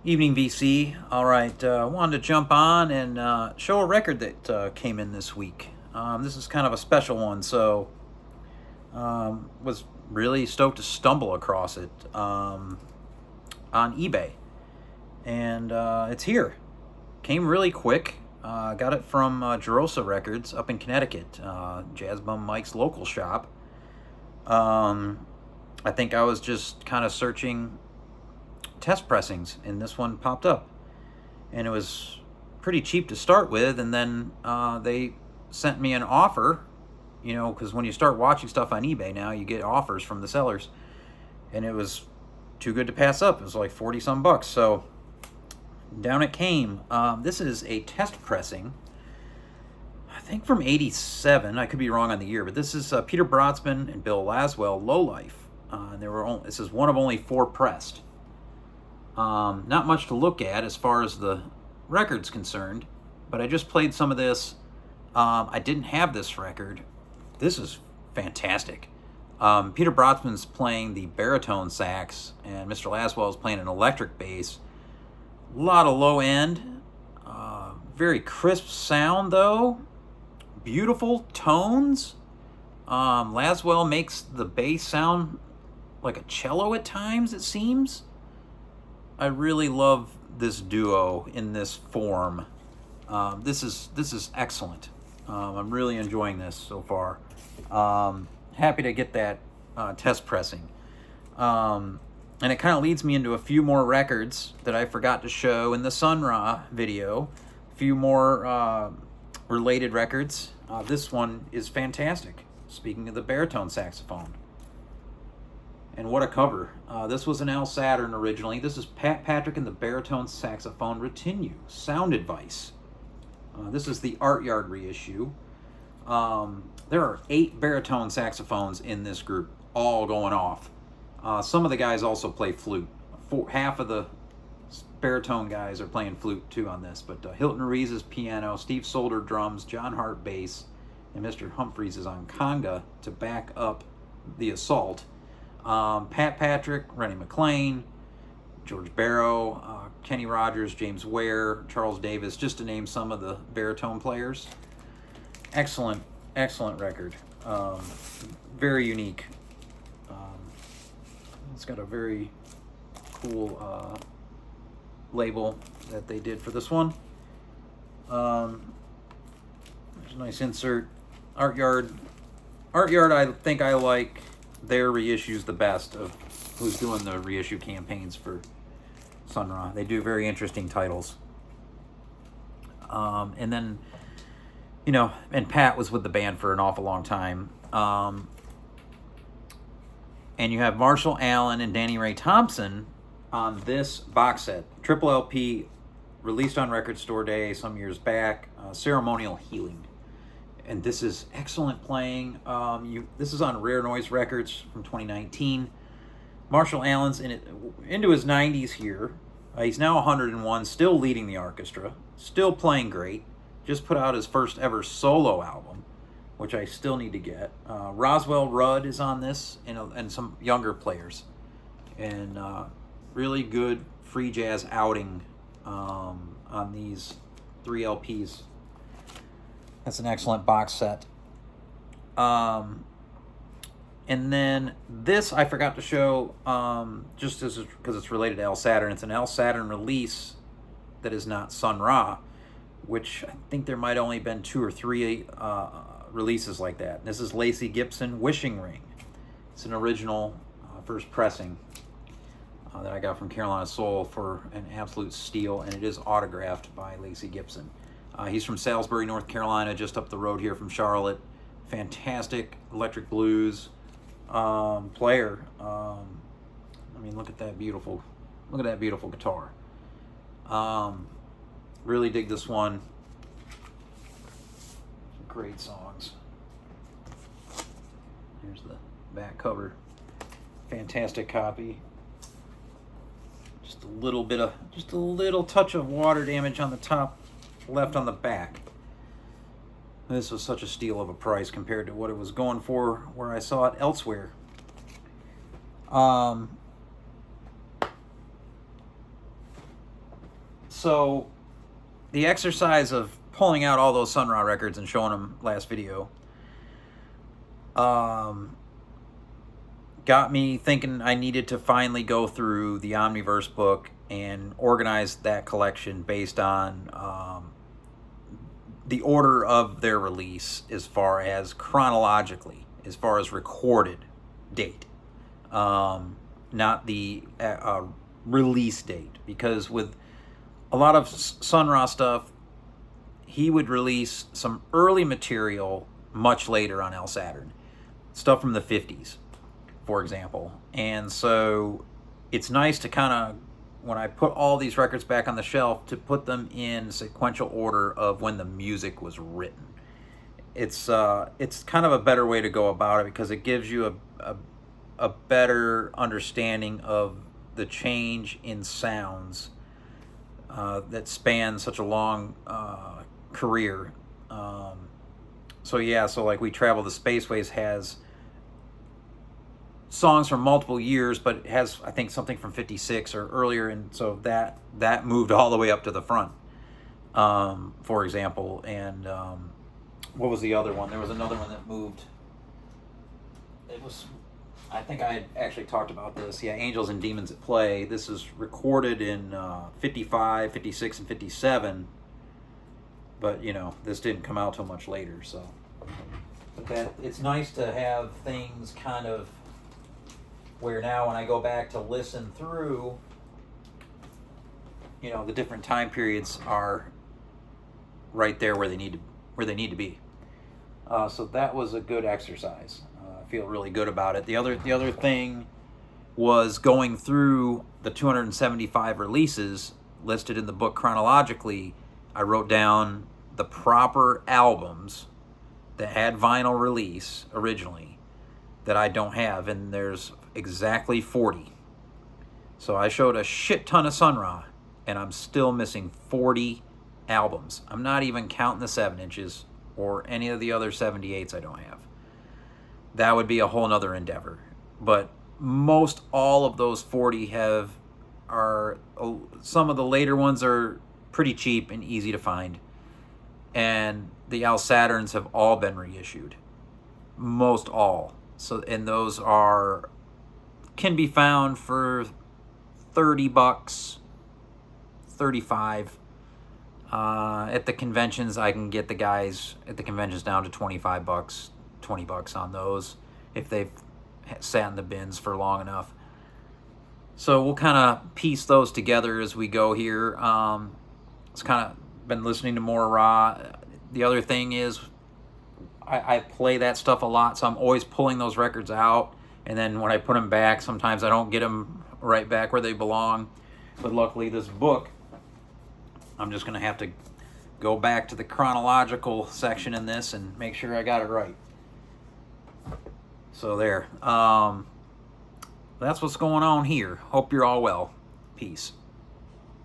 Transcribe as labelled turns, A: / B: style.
A: Evening, VC. All right, wanted to jump on and show a record that came in this week. This is kind of a special one, so was really stoked to stumble across it on eBay, and it's here. Came really quick. Got it from Jerosa Records up in Connecticut, Jazz Bum Mike's local shop. I think I was just kind of searching test pressings, and this one popped up, and it was pretty cheap to start with. And then they sent me an offer, because when you start watching stuff on eBay now, you get offers from the sellers, and it was too good to pass up. It was like 40 some bucks, so down it came. This is a test pressing, I think from '87. I could be wrong on the year, but this is Peter Brötzmann and Bill Laswell, Low Life. This is one of only 4 pressed. Not much to look at as far as the record's concerned, but I just played some of this. I didn't have this record. This is fantastic. Peter Brötzmann's playing the baritone sax, and Mr. Laswell is playing an electric bass. A lot of low end, very crisp sound though, beautiful tones. Laswell makes the bass sound like a cello at times, it seems. I really love this duo in this form. This is excellent. I'm really enjoying this so far. Happy to get that test pressing. And it kind of leads me into a few more records that I forgot to show in the Sun Ra video. A few more related records. This one is fantastic. Speaking of the baritone saxophone. And what a cover. This was an Al Saturn originally. This is Pat Patrick and the baritone saxophone retinue. Sound Advice. This is the Art Yard reissue. There are 8 baritone saxophones in this group, all going off. Some of the guys also play flute. Half of the baritone guys are playing flute too on this. But Hilton Ruiz is piano, Steve Solder drums, John Hart bass, and Mr. Humphreys is on conga to back up the assault. Pat Patrick, Rennie McLean, George Barrow, Kenny Rogers, James Ware, Charles Davis, just to name some of the baritone players. Excellent record. Very unique. It's got a very cool label that they did for this one. There's a nice insert. Art Yard, I think I like their reissues the best of who's doing the reissue campaigns for Sun Ra. They do very interesting titles. And then, and Pat was with the band for an awful long time. And you have Marshall Allen and Danny Ray Thompson on this box set. Triple LP, released on Record Store Day some years back. Ceremonial Healing. And this is excellent playing. This is on Rare Noise Records from 2019. Marshall Allen's into his 90s here. He's now 101, still leading the orchestra, still playing great. Just put out his first ever solo album, which I still need to get. Roswell Rudd is on this, and some younger players. And really good free jazz outing on these 3 LPs. That's an excellent box set. And then this I forgot to show, just because it's related to Al Saturn. It's an Al Saturn release that is not Sun Ra, which I think there might only been 2 or 3 releases like that. This is Lacey Gibson, Wishing Ring. It's an original first pressing that I got from Carolina Soul for an absolute steal, and it is autographed by Lacey Gibson. He's from Salisbury, North Carolina, just up the road here from Charlotte. Fantastic electric blues player. Look at that beautiful guitar. Really dig this one. Some great songs. Here's the back cover. Fantastic copy. Just a little touch of water damage on the top left on the back. This was such a steal of a price compared to what it was going for where I saw it elsewhere. So the exercise of pulling out all those Sun Ra records and showing them last video got me thinking I needed to finally go through the Omniverse book and organize that collection based on the order of their release as far as chronologically, as far as recorded date, not the release date. Because with a lot of Sun Ra stuff, he would release some early material much later on El Saturn, stuff from the 50s, for example. And so it's nice to kind of, when I put all these records back on the shelf, to put them in sequential order of when the music was written. It's kind of a better way to go about it, because it gives you a better understanding of the change in sounds that span such a long career. So like We Travel the Spaceways has songs from multiple years, but it has, I think, something from 56 or earlier, and so that moved all the way up to the front, for example. And what was the other one? There was another one that moved. It was, I think I had actually talked about this. Yeah, Angels and Demons at Play. This is recorded in 55, 56, and 57, but this didn't come out till much later. So, but that, it's nice to have things kind of where now when I go back to listen through, the different time periods are right there where they need to be. So that was a good exercise. I feel really good about it. The other thing was going through the 275 releases listed in the book chronologically. I wrote down the proper albums that had vinyl release originally that I don't have, and there's exactly 40. So I showed a shit ton of Sun Ra, and I'm still missing 40 albums. I'm not even counting the 7-inches or any of the other 78s I don't have. That would be a whole nother endeavor. But most all of those 40 are some of the later ones are pretty cheap and easy to find. And the El Saturns have all been reissued. Most all. So, and those can be found for $30, $35. At the conventions, I can get the guys at the conventions down to $25, $20 on those if they've sat in the bins for long enough. So we'll kind of piece those together as we go here. It's kind of been listening to more Ra. The other thing is I play that stuff a lot, so I'm always pulling those records out, and then when I put them back, sometimes I don't get them right back where they belong. But luckily this book, I'm just going to have to go back to the chronological section in this and make sure I got it right. So there. That's what's going on here. Hope you're all well. Peace.